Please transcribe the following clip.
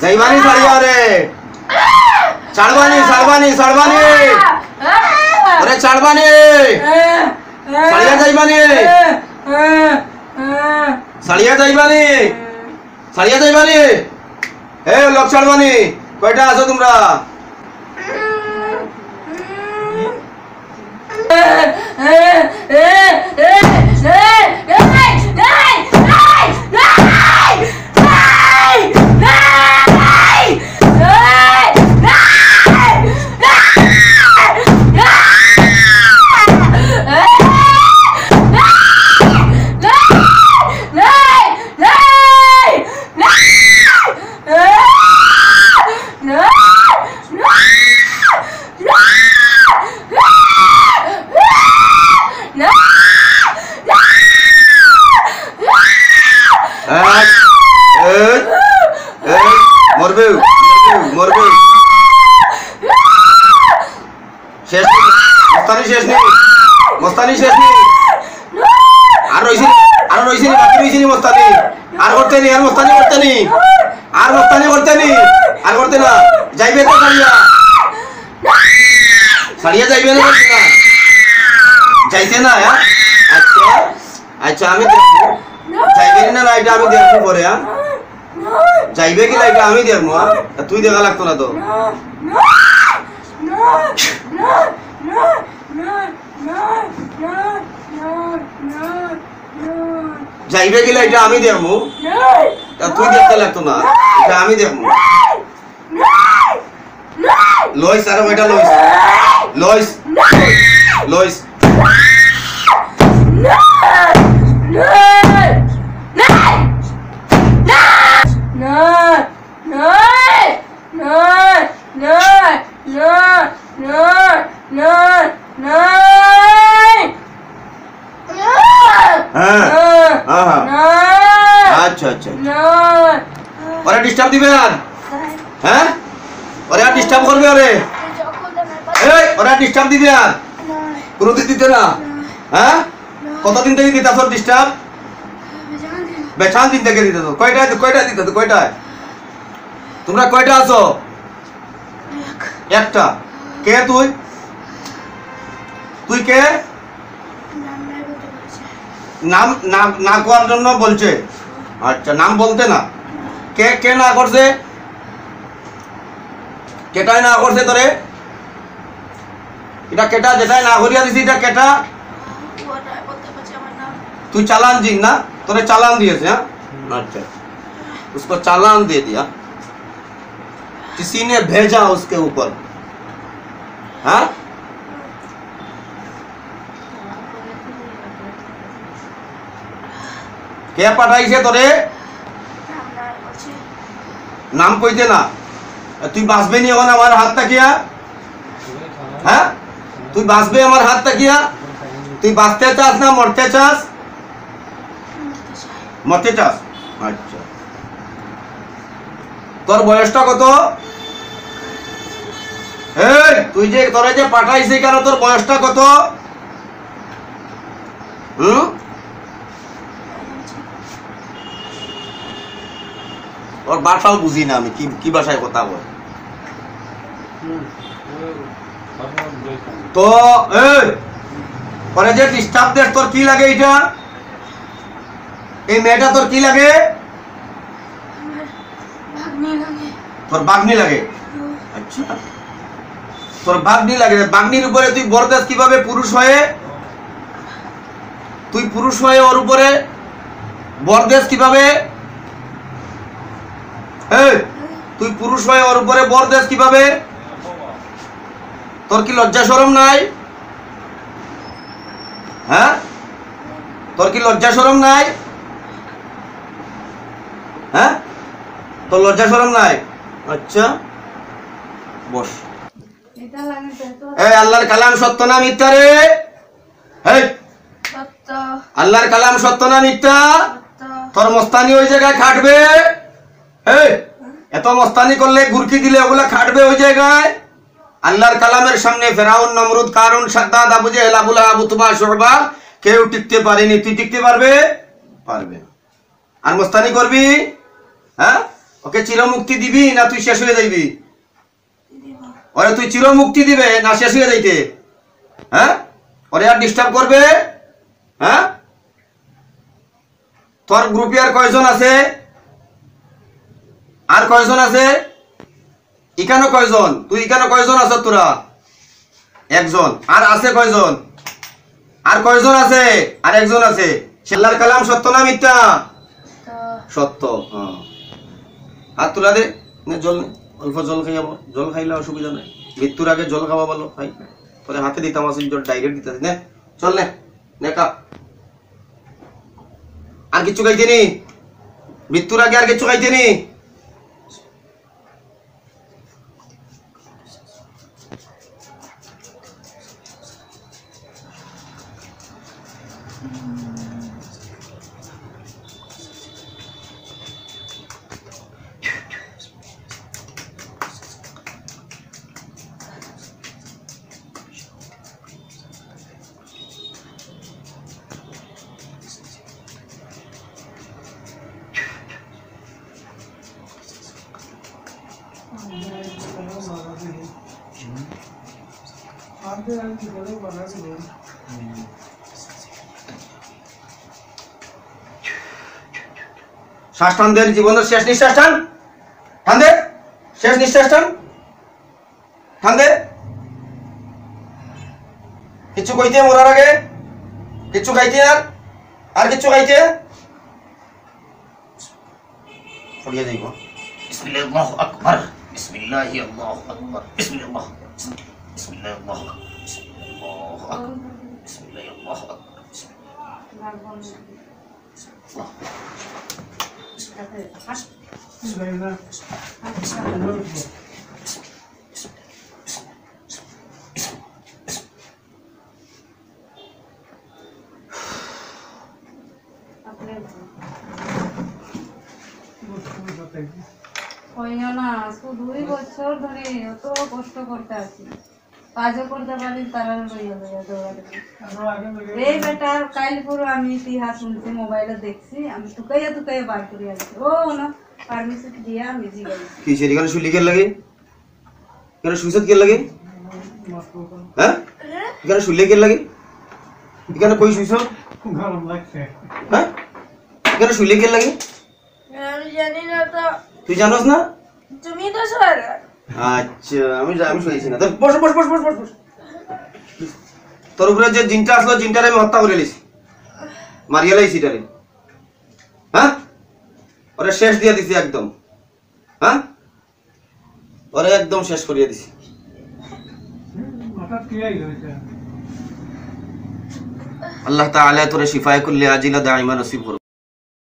যাইবানি ছাড়িয়া রে ছাড়বানি ছাড়বানি ছাড়বানি ওরে ছাড়বানি ছাড়িয়া যাইবানি ছাড়িয়া যাইবানি ছাড়িয়া যাইবানি এ লোক ছাড়বানি কয়টা আছো তোমরা মরবে মরবে শেষ মস্তানি শেষ নেই মস্তানি শেষ নেই আর রইছি বাকি রইছি মস্তানি আর করতে নি আর মস্তানি করতে নি আর মস্তানি করতে নি আর করতে না যাইবে তো ছাড়িয়া যাইবে না যাইতে না আচ্ছা আচ্ছা আমি যাইবে না না এটা আমি দেখবো পরে যাইবে কি এটা আমি দেখবো তুই দেখা লাগতো না তো যাইবে কি এটা আমি দেখবো তুই দেখতে লাগতো না এটা আমি দেখবো লইস আর ওইটা লইস লইস লইস আচ্ছা আচ্ছা ওরা ডিস্টার্ব দিবে আর হ্যাঁ ওরা ডিস্টার্ব করবে ওরে এই ওরা ডিস্টার্ব দিবে আর কোনোদিন দিতে না হ্যাঁ কতদিন থেকে দিতে আসো ডিস্টার্ব বেচান দিন থেকে দিতে তো কয়টা দিতে তো কয়টায় তোমরা কয়টা আছো একটা কে তুই তুই কে নাম না করার জন্য বলছে আচ্ছা নাম বলতে না কে কে না করছে কেটাই না করছে তোরে এটা কেটা যেটাই না করিয়া দিছি এটা কেটা তুই चालान जी ना तोरे चालान दिए थे अच्छा उसको चालान दे दिया किसी ने भेजा उसके ऊपर हाँ क्या पढ़ाई से तोरे नाम कोई देना তুই বাঁচবে নি এখন আমার হাত তাকিয়া হ্যাঁ তুই বাঁচবে আমার হাত তাকিয়া তুই বাঁচতে চাস না মরতে চাস মরতে চাস আচ্ছা তোর বয়সটা কত এই তুই যে তোরে যে পাঠাইছিস কেন তোর বয়সটা কত ওর ভাষাও বুঝি না আমি কি ভাষায় কথা বল তো এই পরে যে ডিস্টার্ব দেশ তোর কি লাগে এটা এই মেয়েটা তোর কি লাগে তোর বাগনি লাগে আচ্ছা তোর বাগনি লাগে বাগনির উপরে তুই বরদাস কিভাবে পুরুষ হয়ে তুই পুরুষ হয়ে ওর উপরে বরদাস কিভাবে এই তুই পুরুষ হয়ে ওর উপরে বরদাস কিভাবে তোর কি লজ্জা শরম নাই হ্যাঁ তোর কি লজ্জা শরম নাই হ্যাঁ তোর লজ্জা শরম নাই আচ্ছা বস এই আল্লাহর কালাম সত্য না মিথ্যা রে এই সত্য আল্লাহর কালাম সত্য না মিথ্যা তোর মস্তানি ওই জায়গায় খাটবে এই এত মস্তানি করলে গুরকি দিলে ওগুলা খাটবে ওই জায়গায় আল্লাহর কালামের সামনে ফেরাউন নমরুদ কারুন সাদ্দাদ আবু জেহেল আবু লাহাব উতবা শুবা কেউ টিকতে পারেনি, তুই টিকতে পারবে? পারবে না। আর মস্তানি করবি? হ্যাঁ, ওকে চিরমুক্তি দিবি না তুই শেষ হয়ে যাইবি? ওরে তুই চিরমুক্তি দিবে না শেষ হয়ে যাইতে? হ্যাঁ, ওরে আর ডিস্টার্ব করবে? হ্যাঁ, তোর গ্রুপে আর কয়জন আছে? আর কয়জন আছে? এখানে কয়জন? তুই এখানে কয়জন আছ? তোরা একজন। আর আছে কয়জন? আর কয়জন আছে? আর একজন আছে। আল্লাহর কালাম সত্য না মিথ্যা? সত্য। হ্যাঁ, হাত তুলা দে। নে জল নে, অল্প জল খাই যাবো। জল খাইলে অসুবিধা নাই, মৃত্যুর আগে জল খাওয়া ভালো। খাই তোরে হাতে দিতাম, আসলে জল ডাইরেক্ট দিতে নে। চল নে, নে কা। আর কিছু খাইতে নি? মৃত্যুর আগে আর কিছু খাইতে নি? শ্বাস টান দে, জীবনের শেষ নিঃশ্বাস টান। টান দে, শেষ নিঃশ্বাস টান। টান দে। কিছু কইতে মরার আগে? কিছু খাইতে? আর কিছু খাইতে? পড়িয়া যাইব। বিসমিল্লাহ আল্লাহু আকবার, বিসমিল্লাহ আল্লাহু আকবার, বিসমিল্লাহ, বিসমিল্লাহ আল্লাহু আকবার, আল্লাহু আকবার, বিসমিল্লাহ আল্লাহু আকবার, না, আজকে 2 বছর ধরে এত কষ্ট করতে আছি, কাজও করতে পারি তারা লইয়া লইয়া দৌড়াদৌড়ি। এই বেটার কাল পুরো আমি ইতিহাস শুনছি, মোবাইলে দেখছি, আমি টুকাইয়া টুকাইয়া বার করিয়া গেছি। ও না পারমিশন দিয়া আমি জিগাইছি কি সে এখানে শুলি কে লাগে? এখানে সুইসাদ কে লাগে? হ্যাঁ, এখানে শুলে কে লাগে? এখানে কই শুইছ? গরম লাগছে। হ্যাঁ, এখানে শুলে কে লাগে? আমি জানি না তো। তুই জানোস না? তুমি তো সরে। আচ্ছা, আমি শুয়েছি না। বস বস বস বস বস। তোর উপরে যে জিনটা আসলো, জিনটারে আমি হত্যা করে লিছি, মারিয়া লাইছি তারে। হ্যাঁ, ওরে শেষ দিয়ে দিছি একদম। হ্যাঁ, ওরে একদম শেষ করিয়ে দিছি। আল্লাহ তাআলা তোরে শিফায়ে কুল্লি আজিলা দাইমা নসিব করুক।